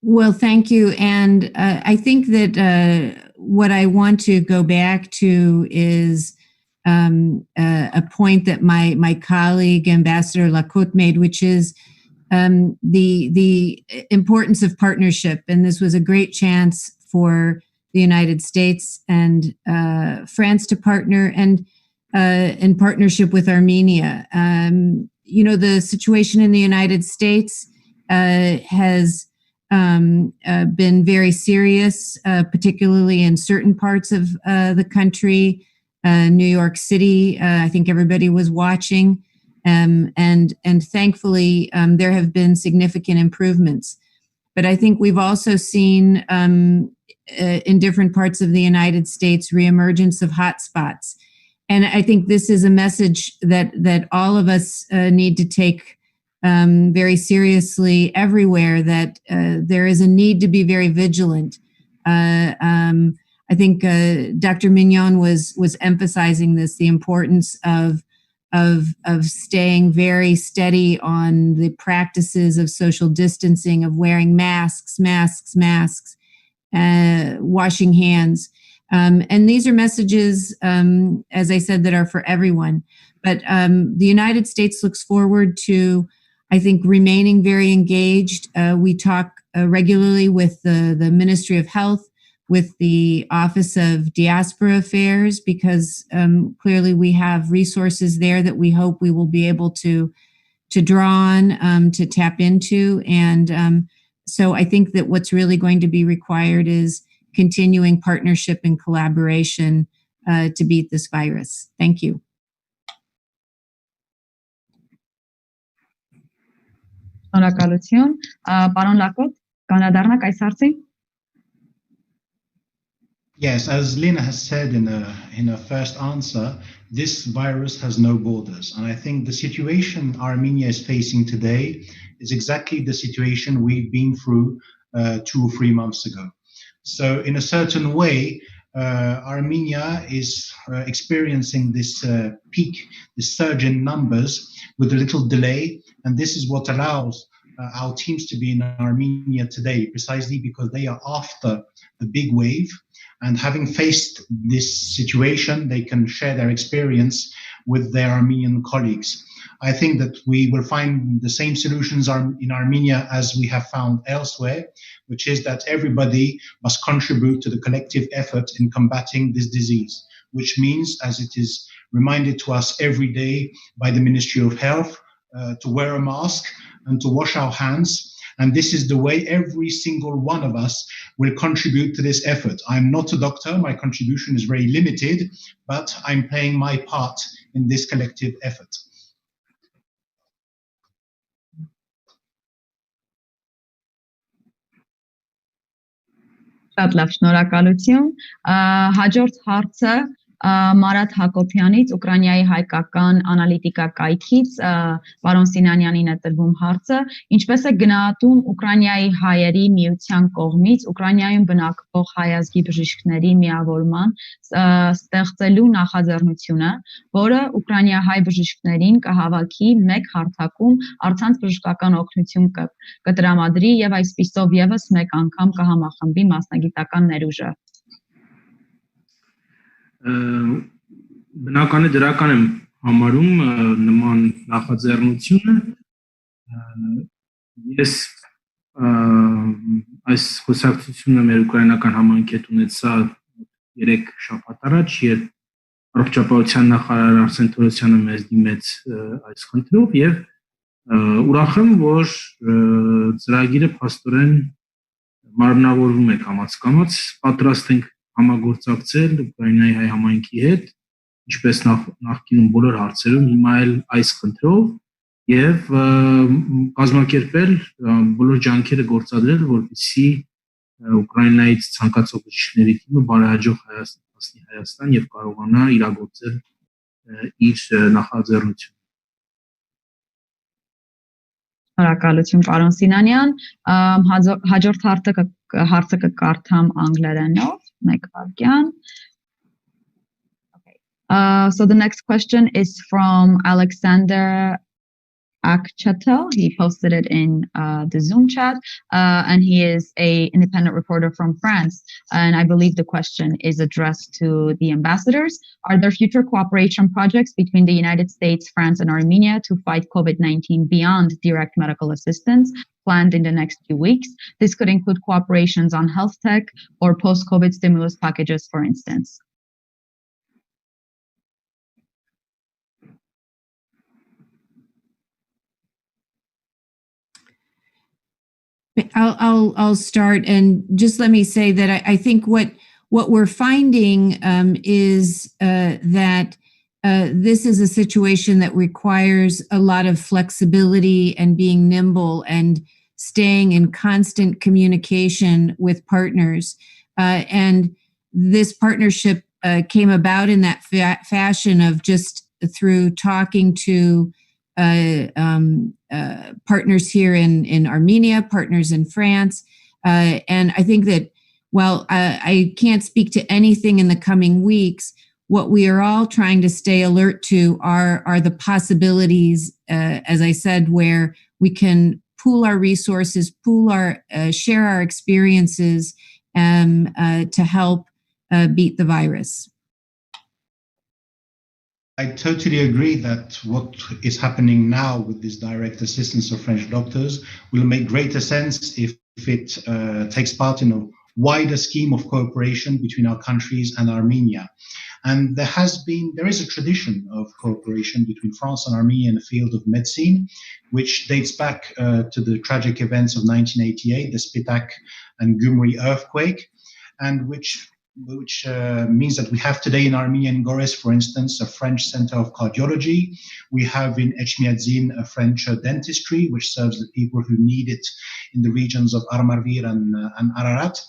Well, thank you. And I think that what I want to go back to is a point that my colleague, Ambassador Lacote, made, which is the importance of partnership. And this was a great chance for the United States and France to partner and in partnership with Armenia. The situation in the United States has been very serious, particularly in certain parts of the country. New York City, I think everybody was watching, and thankfully there have been significant improvements. But I think we've also seen in different parts of the United States reemergence of hotspots, and I think this is a message that all of us need to take very seriously everywhere, that there is a need to be very vigilant. I think Dr. Mignon was emphasizing this, the importance of staying very steady on the practices of social distancing, of wearing masks, washing hands. And these are messages, as I said, that are for everyone. But the United States looks forward to, I think, remaining very engaged. We talk regularly with the Ministry of Health, with the Office of Diaspora Affairs, because clearly we have resources there that we hope we will be able to draw on, to tap into. And so I think that what's really going to be required is continuing partnership and collaboration to beat this virus. Thank you. Շնորհակալություն, պարոն Լակոտ, կանադառնաք այս հարցին։ Yes, as Lena has said in her first answer, this virus has no borders. And I think the situation Armenia is facing today is exactly the situation we've been through 2 or 3 months ago. So in a certain way, Armenia is experiencing this peak, this surge in numbers with a little delay. And this is what allows our teams to be in Armenia today, precisely because they are after the big wave. And having faced this situation, they can share their experience with their Armenian colleagues. I think that we will find the same solutions in Armenia as we have found elsewhere, which is that everybody must contribute to the collective effort in combating this disease, which means, as it is reminded to us every day by the Ministry of Health, to wear a mask and to wash our hands. And this is the way every single one of us will contribute to this effort. I'm not a doctor, my contribution is very limited, but I'm playing my part in this collective effort. Շատ լավ, շնորհակալություն։ Հաջորդ հարցը Մարատ Հակոբյանից, Ուկրաինայի հայկական անալիտիկա կայքից, պարոն Սինանյանին է տրվում հարցը, ինչպես է գնահատում Ուկրաինայի հայերի միության կողմից Ուկրաինայում բնակվող հայ ազգի բժիշկների միավորման ստեղծելու նախաձեռնությունը, որը ուկրաինահայ բժիշկներին կհավաքի մեկ հարթակում առցանց բժշկական օգնություն կտրամադրի եւ այսպիսով եւս մեկ անգամ կհամախմբի մասնագիտական ներուժը։ Բնական է դրական եմ համարում նման նախաձեռնությունը ես այս խոսակցությունը մեր ուկրաինական համայնքի հետ ունեցա 3 շաբաթ առաջ երբ առողջապահության նախարար Արսեն Թորոսյանը մեզ դիմեց այս խնդրով եւ ուրախ եմ որ ծրագիրը փաստորեն մարմնավորվում է կամաց պատրաստ ենք համագործակցել Ուկրաինայի հայ համայնքի հետ, ինչպես նախկինում բոլոր հարցերում, հիմա էլ այս խնդրով եւ կազմակերպել բոլոր ջանքերը գործադրել, որպեսզի Ուկրաինայից ցանկացող բժիշկների թիմը բարեհաջող հասնի Հայաստան եւ կարողանա իրագործել իր նախաձեռնությունը։ Շնորհակալություն, պարոն Սինանյան, հաջորդ հարցը կկարդամ անգլերենով, մեկ վայրկյան. So the next question is from Alexander Akchatel. He posted it in the Zoom chat, and he is an independent reporter from France. And I believe the question is addressed to the ambassadors. Are there future cooperation projects between the United States, France, and Armenia to fight COVID-19 beyond direct medical assistance planned in the next few weeks? This could include cooperations on health tech or post-COVID stimulus packages, for instance. I'll start, and just let me say that I think what we're finding is that this is a situation that requires a lot of flexibility and being nimble and staying in constant communication with partners. And this partnership came about in that fashion of just through talking to partners here in Armenia, partners in France. And I think that while I can't speak to anything in the coming weeks, what we are all trying to stay alert to are the possibilities, as I said, where we can pool our resources, share our experiences to help beat the virus. I totally agree that what is happening now with this direct assistance of French doctors will make greater sense if it takes part in a wider scheme of cooperation between our countries and Armenia. And there is a tradition of cooperation between France and Armenia in the field of medicine, which dates back to the tragic events of 1988, the Spitak and Gyumri earthquake, and which means that we have today in Armenia and Goris, for instance, a French center of cardiology. We have in Echmiadzin a French dentistry, which serves the people who need it in the regions of Armarvir and Ararat.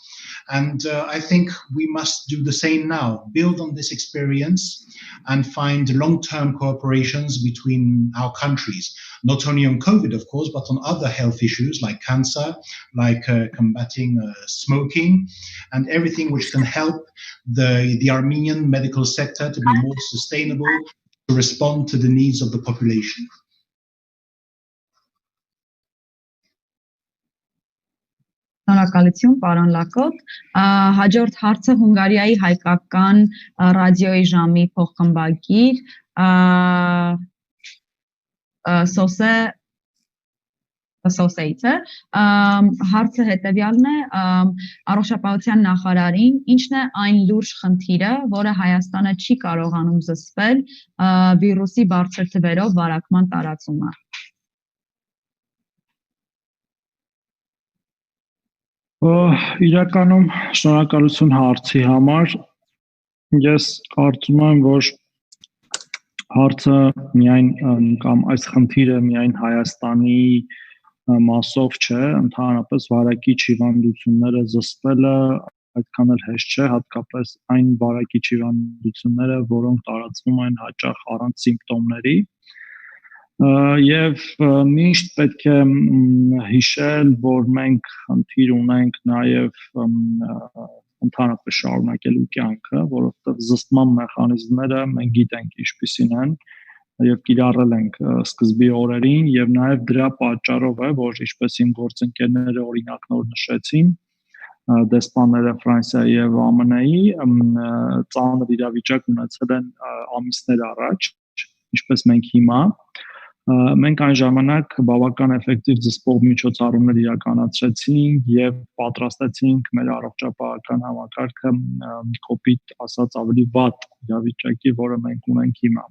And I think we must do the same now, build on this experience and find long-term cooperations between our countries, not only on COVID, of course, but on other health issues like cancer, like combating smoking, and everything which can help the Armenian medical sector to be more sustainable, to respond to the needs of the population. Շնորհակալություն, պարոն Լակոտ։ Հաջորդ հարցը Հունգարիայի հայկական ռադիոյի ժամի փոխխմբագիր Սոսեից է։ Հարցը հետևյալն է. Առողջապահության նախարարին ինչն է այն լուրջ խնդիրը, որը Հայաստանը չի կարողանում զսպել վիրուսի բարձր թվերով վարակման տարածումը։ Իրականում շնորհակալություն հարցի համար։ Ես կարծում եմ, որ հարցը միայն կամ այս խնդիրը միայն Հայաստանի մասով չէ, ընդհանրապես վարակիչ հիվանդությունները զսպելը այդքան էլ հեշտ չէ, հատկապես այն վարակիչ հիվանդությունները, որոնք տարածվում են հաճախ առանց սիմպտոմների։ Եվ միշտ պետք է հիշել, որ մենք խնդիր ունենք նաև ընդհանրապես շարունակելու կյանքը, որովհետև զսպման մեխանիզմները մենք գիտենք ինչպիսին են եւ կիրառել ենք սկզբի օրերին եւ նաեւ դրա պատճառով է, որ ինչպես իմ գործընկերները օրինակնոր նշեցին, դեսպանները Ֆրանսիայի եւ ԱՄՆ-ի ծանր իրավիճակ ունեցել են ամիսներ առաջ, ինչպես մենք հիմա մենք այն ժամանակ բավական էֆեկտիվ զսպող միջոցառումներ իրականացրեցինք եւ պատրաստեցինք մեր առողջապահական համակարգը կոպիտ ասած ավելի վատ իրավիճակի, որը մենք ունենք հիմա։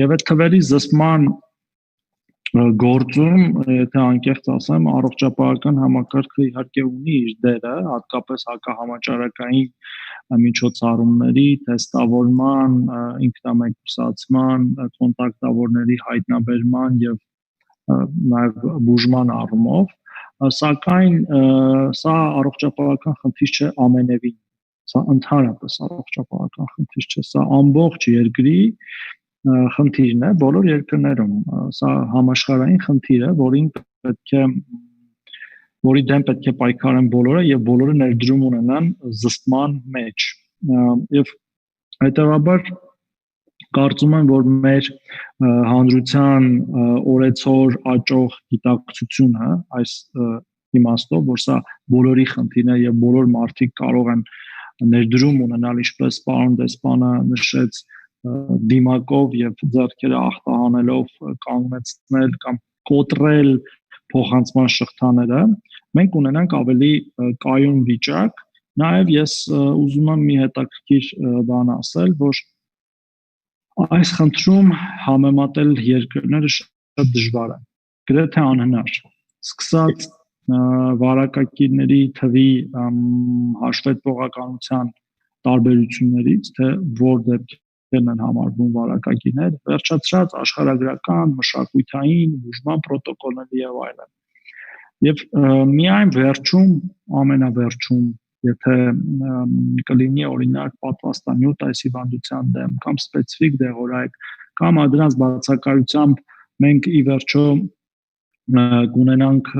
Եվ այդ թվերի զսպման գործում, եթե անկեղծ ասեմ, առողջապահական համակարգը իհարկե ունի իր դերը, հատկապես հակահամաճարակային միջոցառումների, թեստավորման, ինքնամեկուսացման, կոնտակտավորների հայտնաբերման եւ նաեւ բուժման առումով, սակայն սա առողջապահական խնդիր չէ ամենևին, սա ընդհանրապես առողջապահական խնդիր չէ, սա ամբողջ երկրի խնդիրն է բոլոր երկրներում, սա համաշխարհային խնդիր է, որի դեմ պետք է պայքարեն բոլորը եւ բոլորը ներդրում ունենան զսպման մեջ։ Եվ հետեւաբար կարծում եմ, որ մեր հանրության օրեցօր աճող գիտակցությունը այս իմաստով, որ սա բոլորի խնդիրն է եւ բոլոր մարդիկ կարող են ներդրում ունենալ, ինչպես պարոն դեսպանը նշեց, դիմակով եւ ձեռքերը ախտահանելով կանգնեցնել կամ կոտրել փոխանցման շղթաները, մենք ունենանք ավելի կայուն վիճակ։ Նաեւ ես ուզում եմ մի հետաքրքիր բան ասել, որ այս խնդրում համեմատել երկրները շատ դժվար է, գրեթե անհնար։ Սկսած վարակակիրների թվի հաշվետվողականության տարբերություններից, թե որ դեպքերն են համարվում վարակակիրներ, վերջացրած աշխարհագրական, մշակութային, բուժման պրոտոկոլների եւ այլն։ Եվ միայն վերջում, ամենավերջում, եթե կլինի օրինակ պատվաստանյութ այս հիվանդության դեմ կամ սպეციფიկ դեղորայք կամ դրանց բացակայությամբ մենք ի վերջո կունենանք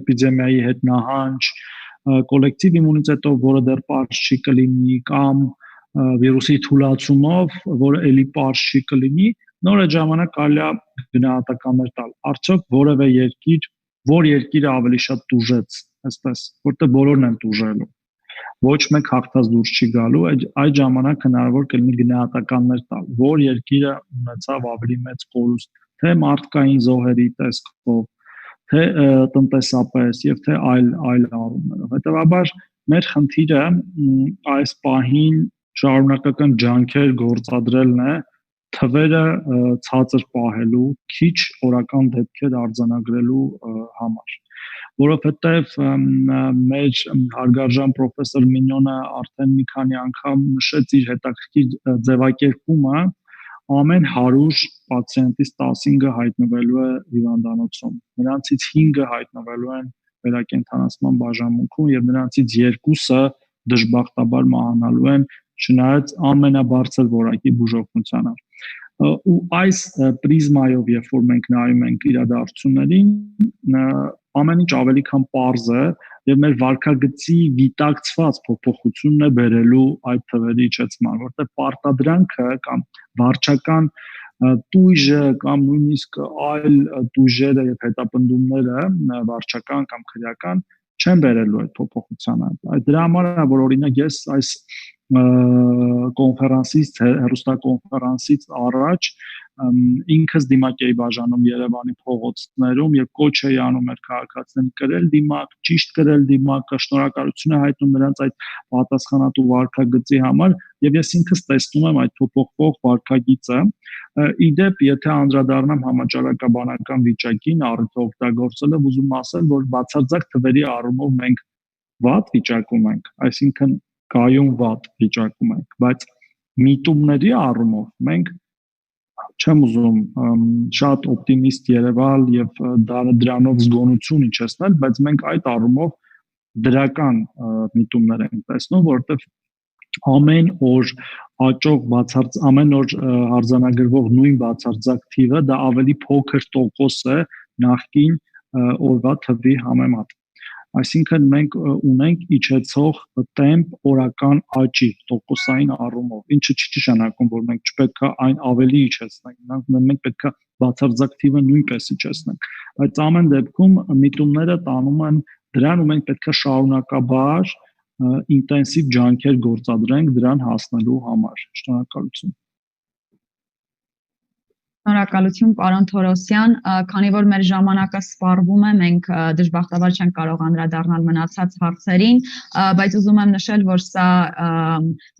էպիդեմիայի հետ նահանջ, կոլեկտիվ իմունիտետով, որը դեռ պարզ չի կլինի, կամ վիրուսի թուլացումով, որը էլի պարզ չի կլինի, նոր այդ ժամանակ կարելի է գնահատականներ տալ։ Արդյոք որևէ երկիր, որ երկիրը ավելի շատ տուժեց, այսպես, որտեղ բոլորն են տուժելու, ոչ մեկ հաղթած դուրս չի գալու, այդ ժամանակ հնարավոր կլինի գնահատականներ տալ, որ երկիրը ունեցավ ավելի մեծ կորուստ, թե մարդկային զոհերի տեսքով, թե տնտեսապես եւ թե այլ առումներով։ Հետեւաբար մեր խնդիրը այս պահին շարունակական ջանքեր գործադրելն է թվերը ցածր պահելու, քիչ օրական դեպքեր արձանագրելու համար, որովհետև մեր հարգարժան պրոֆեսոր Մինյոնը արդեն մի քանի անգամ նշեց իր հետաքրքիր ձևակերպումը, ամեն 100 պացիենտից 15-ը հայտնվելու է հիվանդանոցում, նրանցից 5-ը հայտնվելու են վերակենդանացման բաժանմունքում եւ նրանցից 2-ը դժբախտաբար մահանալու են, չնայած ամենաբարձր որակի բուժօգնությանը։ Ու այս պրիզմայով, երբ որ մենք նայում ենք իրադարձություններին, ամեն ինչ ավելի քան պարզ է եւ մեր վարքագծի վիտակցված փոփոխությունն է բերելու այդ թվերի իջեցման, որտեղ պարտադրանքը կամ վարչական տույժը կամ նույնիսկ այլ տույժերը եւ հետապնդումները վարչական կամ քրեական չեն բերելու այդ փոփոխությանը։ Դրա համար է, որ օրինակ ես այս կոնֆերանսից, հեռուստակոնֆերանսից առաջ ինքս դիմակ էի բաժանում Երևանի փողոցներում եւ կոչ էի անում մեր քաղաքացիներին կրել դիմակ, ճիշտ կրել դիմակը, շնորհակալություն հայտնում նրանց այդ պատասխանատու վարքագծի համար եւ ես ինքս տեսնում եմ այդ փոփոխվող վարքագիծը։ Իդեպ, եթե անդրադառնամ համաճարակաբանական վիճակին, առիթը օգտագործելով, ուզում ասել, որ բացարձակ թվերի առումով մենք վատ վիճակում ենք, այսինքն կայուն վատ վիճակում ենք, բայց միտումների առումով մենք չեմ ուզում շատ օպտիմիստ երևալ եւ դրանով զգոնություն իջեցնել, բայց մենք այդ առումով դրական միտումներ ենք տեսնում, որովհետեւ ամեն օր աճող ամեն օր արձանագրվող նույն բացարձակ թիվը դա ավելի փոքր տոկոս է նախկին օրվա թվի համեմատ։ Այսինքն մենք ունենք իջեցող տեմպ օրական աճի տոկոսային առումով, ինչը չի նշանակում, որ մենք չպետք է այն ավելի իջեցնենք, մենք պետք է բացարձակ թիվը նույնպես իջեցնենք, բայց ամեն դեպքում միտումները տանում են դրան ու մենք պետք է շարունակաբար ինտենսիվ ջանքեր գործադրենք դրան հասնելու համար։ Շնորհակալություն։ Շնորհակալություն, պարոն Թորոսյան, քանի որ մեր ժամանակը սպառվում է, մենք դժբախտաբար չենք կարող անդրադառնալ մնացած հարցերին, բայց ուզում եմ նշել, որ սա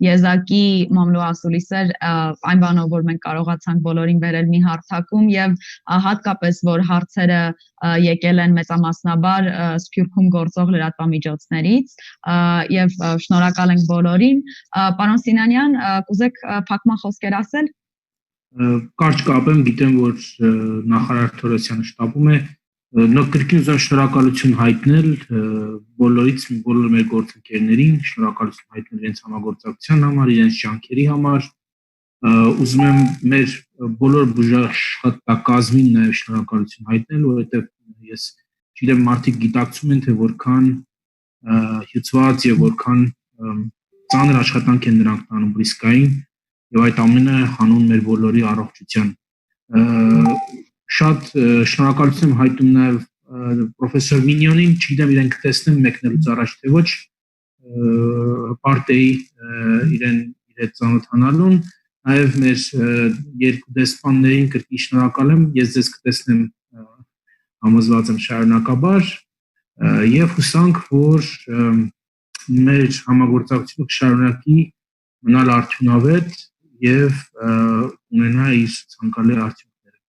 եզակի մամլու ասուլիս էր այն բանով, որ մենք կարողացանք բոլորին բերել մի հարթակում եւ հատկապես, որ հարցերը եկել են մեծամասնաբար Սփյուռքում գործող լրատվամիջոցներից եւ շնորհակալ ենք բոլորին։ Պարոն Սինանյան, կուզեք փակման խոսքեր ասել։ Կարճ կապեմ, գիտեմ, որ նախարար Թորոսյանը շտաբում է, կրկին ուզում շնորհակալություն հայտնել բոլոր մեր գործընկերներին, շնորհակալություն հայտնել իրենց համագործակցության համար, իրենց ջանքերի համար, ուզում եմ մեր բոլոր բուժաշխատակազմին նաև շնորհակալություն հայտնել, որովհետև ես չգիտեմ, մարդիկ գիտակցում են, թե որքան հյուծված եւ որքան ծանր աշխատանք են նրանք տանում ռիսկային եւ այդ ամենը հանուն մեր բոլորի առողջության։ Շատ շնորհակալություն եմ հայտնում նաեւ պրոֆեսոր Մինյոնին, չգիտեմ իրենք տեսնեմ մեկնելուց առաջ թե ոչ, պարտեի իրեն ծանոթանալուն, նաեւ մեր երկու դեսպաններին կրկին շնորհակալ եմ, ես ձեզ կտեսնեմ համոզված եմ շարունակաբար եւ հուսանք, որ մեր համագործակցությունը կշարունակի մնալ արդյունավետ եւ ունենա իր ցանկալի արդյունքները։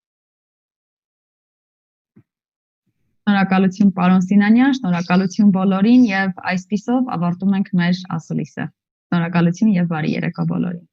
Շնորհակալություն պարոն Սինանյան, շնորհակալություն բոլորին եւ այսպիսով ավարտում ենք մեր ասուլիսը։ Շնորհակալություն եւ բարի երեկո բոլորին։